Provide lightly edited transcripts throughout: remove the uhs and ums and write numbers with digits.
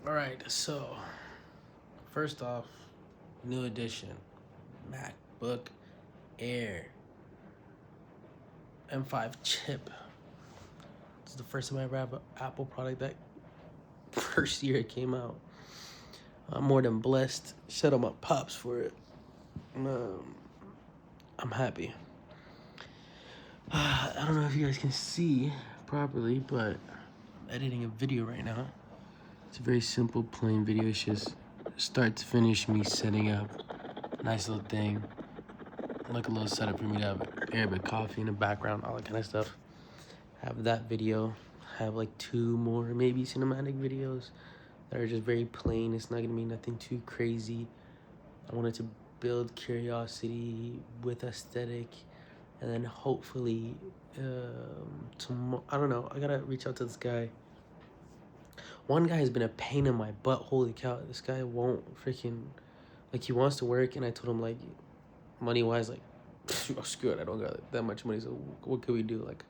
All right, so first off, new edition MacBook Air M5 chip. This is the first time I ever have an Apple product that first year it came out. I'm more than blessed. Shout out my pops for it. Um, I'm happy. I don't know if you guys can see properly, but I'm editing a video right now. It's a very simple, plain video. It's just start to finish me setting up. Nice little thing. Like a little setup for me to have Arabic coffee in the background, all that kind of stuff. Have that video. Have like two more maybe cinematic videos that are just very plain. It's not gonna be nothing too crazy. I wanted to build curiosity with aesthetic, and then hopefully, tomorrow. I don't know. I gotta reach out to this guy. One guy has been a pain in my butt. Holy cow! This guy won't freaking like. He wants to work, and I told him like, money wise, like, oh, screw it. I don't got that much money. So what could we do? Like,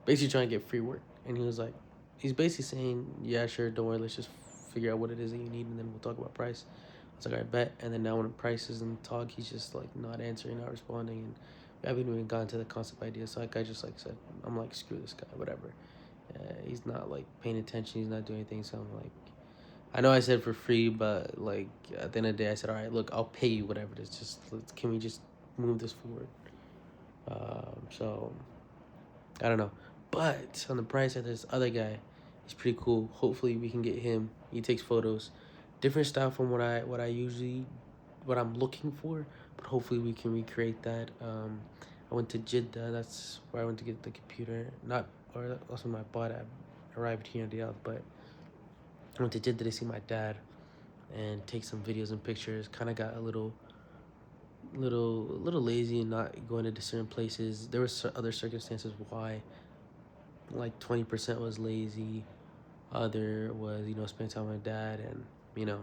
basically trying to get free work. And he was like, he's basically saying, yeah, sure, don't worry. Let's just figure out what it is that you need, and then we'll talk about price. I was like, I bet. And then now when the price is in talk, he's just like not answering, not responding, and we haven't even gotten to the concept idea. So like I just like said, I'm like, screw this guy, whatever. He's not like paying attention. He's not doing anything. So I'm like, I know I said for free, but like at the end of the day, I said, all right, look, I'll pay you whatever it is. Just can we just move this forward? So I don't know, but on the price side, this other guy, he's pretty cool. Hopefully, we can get him. He takes photos, different style from what I usually what I'm looking for, but hopefully we can recreate that. I went to Jeddah. That's where I went to get the computer. Not or also my bought. I arrived here in Riyadh, but I went to Jeddah to see my dad and take some videos and pictures. Kind of got a little lazy and not going to certain places. There were other circumstances why, like 20% was lazy, other was spending time with my dad, and you know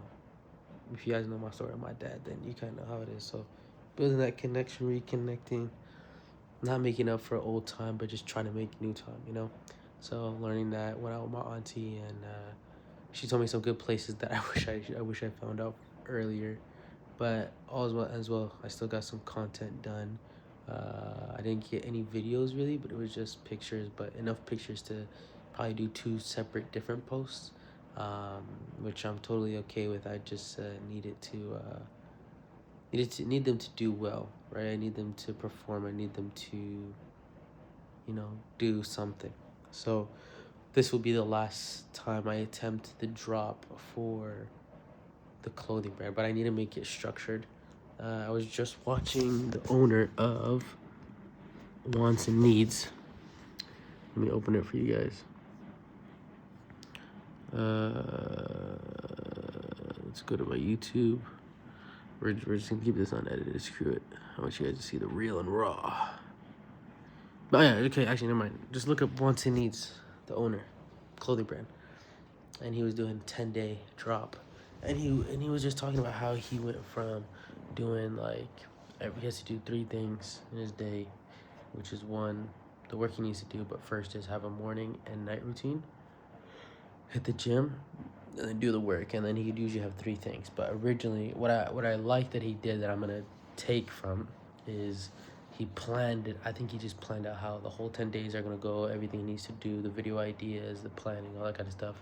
if you guys know my story with my dad, then you kind of know how it is. So building that connection, reconnecting, not making up for old time, but just trying to make new time. So learning that, went out with my auntie, and she told me some good places that I wish I found out earlier. But all as well, I still got some content done. I didn't get any videos really, but it was just pictures, but enough pictures to probably do two separate different posts, which I'm totally okay with. I just need them to do well, right? I need them to perform. I need them to do something. So this will be the last time I attempt the drop for the clothing brand, but I need to make it structured. I was just watching the owner of Wants and Needs. Let me open it for you guys. Let's go to my YouTube. We're just gonna keep this unedited. Screw it. I want you guys to see the real and raw. But yeah, okay, actually, never mind. Just look up Wants and Needs, the owner, clothing brand, and he was doing 10-day drop, and he was just talking about how he went from doing like he has to do 3 things in his day, which is one, the work he needs to do, but first is have a morning and night routine, hit the gym, and then do the work, and then he could usually have 3 things. But originally, what I like that he did that I'm gonna take from is he planned it. I think he just planned out how the whole 10 days are gonna go, everything he needs to do, the video ideas, the planning, all that kind of stuff,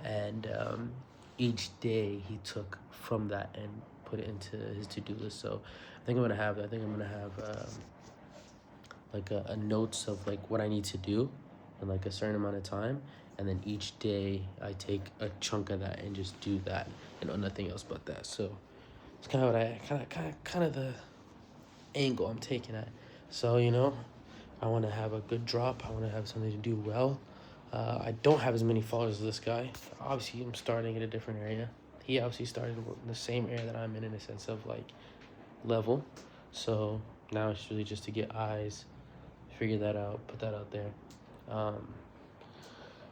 and each day he took from that and put it into his to-do list. So I think I'm gonna have like a notes of like what I need to do in like a certain amount of time, and then each day I take a chunk of that and just do that and nothing else but that. So it's kind of what I kind of the angle I'm taking at. So I want to have a good drop. I want to have something to do well. I don't have as many followers as this guy. Obviously, I'm starting in a different area. He obviously started in the same area that I'm in a sense of like level. So now it's really just to get eyes, figure that out, put that out there. Um,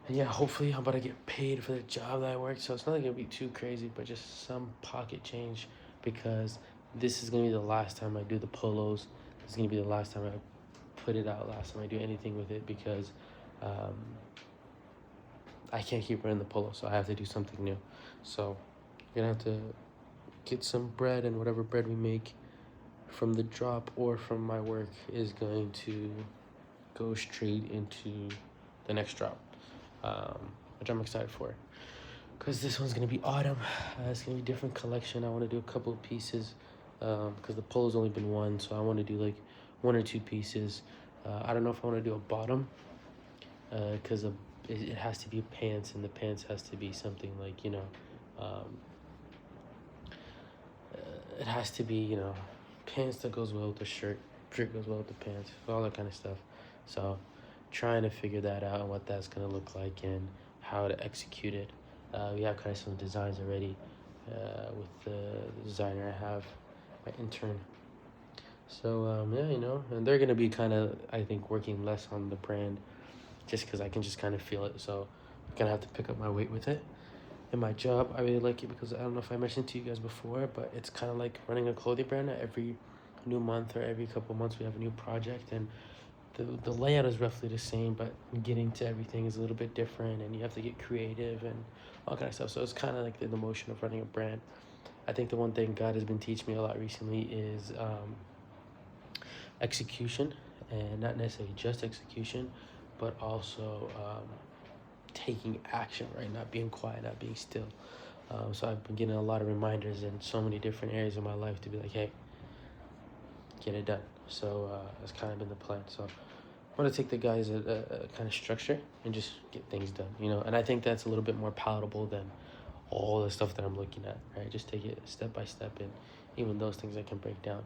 and yeah, hopefully I'm about to get paid for the job that I work. So it's not gonna be too crazy, but just some pocket change, because this is gonna be the last time I do the polos. This is gonna be the last time I put it out, last time I do anything with it, because um, I can't keep wearing the polo, so I have to do something new. So you're gonna have to get some bread, and whatever bread we make from the drop or from my work is going to go straight into the next drop, which I'm excited for. Because this one's going to be autumn. It's going to be a different collection. I want to do a couple of pieces because the polo's only been one. So I want to do like 1 or 2 pieces. I don't know if I want to do a bottom because it has to be pants, and the pants has to be something like, it has to be, pants that goes well with the shirt goes well with the pants, all that kind of stuff. So trying to figure that out and what that's going to look like and how to execute it. We have kind of some designs already with the designer I have, my intern. So yeah, and they're going to be kind of, I think, working less on the brand just because I can just kind of feel it. So I'm going to have to pick up my weight with it. In my job, I really like it because I don't know if I mentioned to you guys before, but it's kind of like running a clothing brand. Every new month or every couple months we have a new project, and the layout is roughly the same, but getting to everything is a little bit different, and you have to get creative and all kind of stuff. So it's kind of like the motion of running a brand. I think the one thing God has been teaching me a lot recently is execution, and not necessarily just execution, but also taking action, right? Not being quiet, not being still. So I've been getting a lot of reminders in so many different areas of my life to be like, hey, get it done. So that's kind of been the plan. So I want to take the guys a kind of structure and just get things done, and I think that's a little bit more palatable than all the stuff that I'm looking at, right? Just take it step by step, and even those things I can break down.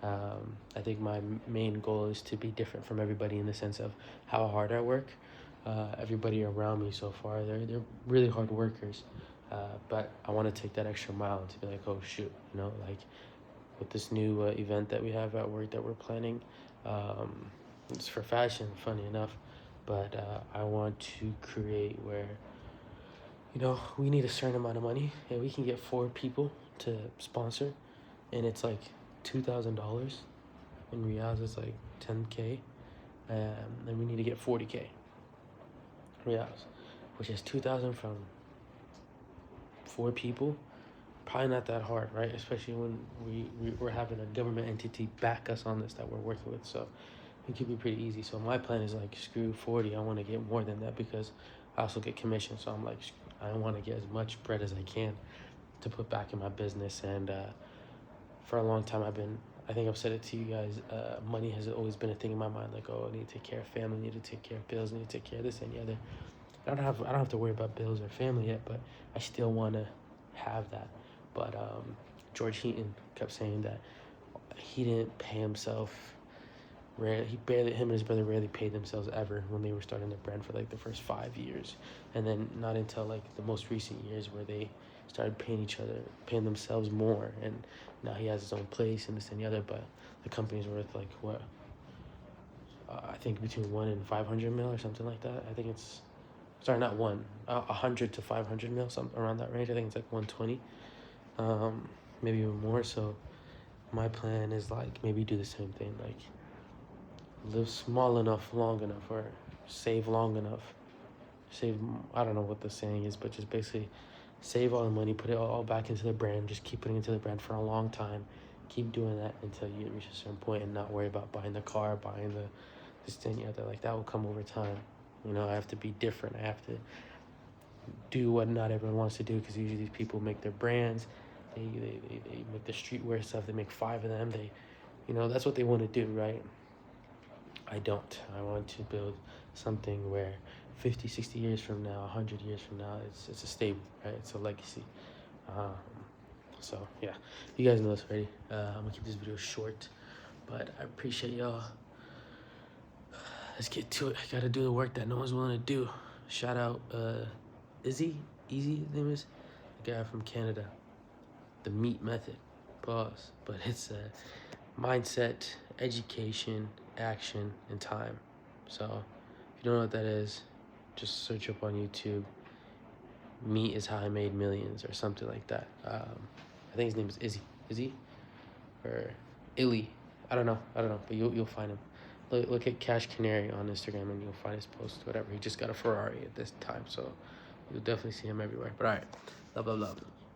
I think my main goal is to be different from everybody in the sense of how hard I work. Everybody around me so far, they're really hard workers, but I want to take that extra mile to be like, oh shoot, like with this new event that we have at work that we're planning. It's for fashion, funny enough, but I want to create where we need a certain amount of money, and we can get 4 people to sponsor, and it's like $2,000. In reals, it's like 10K, and we need to get 40K reals, which is 2,000 from 4 people. Probably not that hard, right? Especially when we're having a government entity back us on this that we're working with, so it could be pretty easy. So my plan is like, screw 40. I want to get more than that because I also get commission. So I'm like, I want to get as much bread as I can to put back in my business. And for a long time, I think I've said it to you guys, money has always been a thing in my mind. Like, oh, I need to take care of family, I need to take care of bills, I need to take care of this and the other. I don't have to worry about bills or family yet, but I still want to have that. But George Heaton kept saying that he didn't pay himself. Him and his brother rarely paid themselves ever when they were starting their brand for like the first 5 years, and then not until like the most recent years where they started paying themselves more, and now he has his own place and this and the other. But the company's worth like what? I think between 1 and 500 mil or something like that. I think it's, sorry, not 100 to 500 mil, something around that range. I think it's like 120, maybe even more. So my plan is like maybe do the same thing, like live small enough, long enough, or save long enough. I don't know what the saying is, but just basically save all the money, put it all back into the brand, just keep putting it into the brand for a long time. Keep doing that until you reach a certain point and not worry about buying the car, buying this thing, the other. Like, that will come over time. I have to be different. I have to do what not everyone wants to do, because usually these people make their brands. They make the streetwear stuff. They make 5 of them. That's what they want to do, right? I don't. I want to build something where 50, 60 years from now, 100 years from now, it's a stable, right? It's a legacy. So, yeah, you guys know this already. I'm going to keep this video short, but I appreciate y'all. Let's get to it. I got to do the work that no one's willing to do. Shout out Easy, his name is, the guy from Canada. The Meat Method. Pause. But it's mindset, education, action, and time. So if you don't know what that is, just search up on YouTube. Meat is how I made millions, or something like that. I think his name is Izzy or Illy. I don't know, but you'll find him. Look at Cash Canary on Instagram and you'll find his post, whatever. He just got a Ferrari at this time, so you'll definitely see him everywhere. But all right, Blah, blah, blah.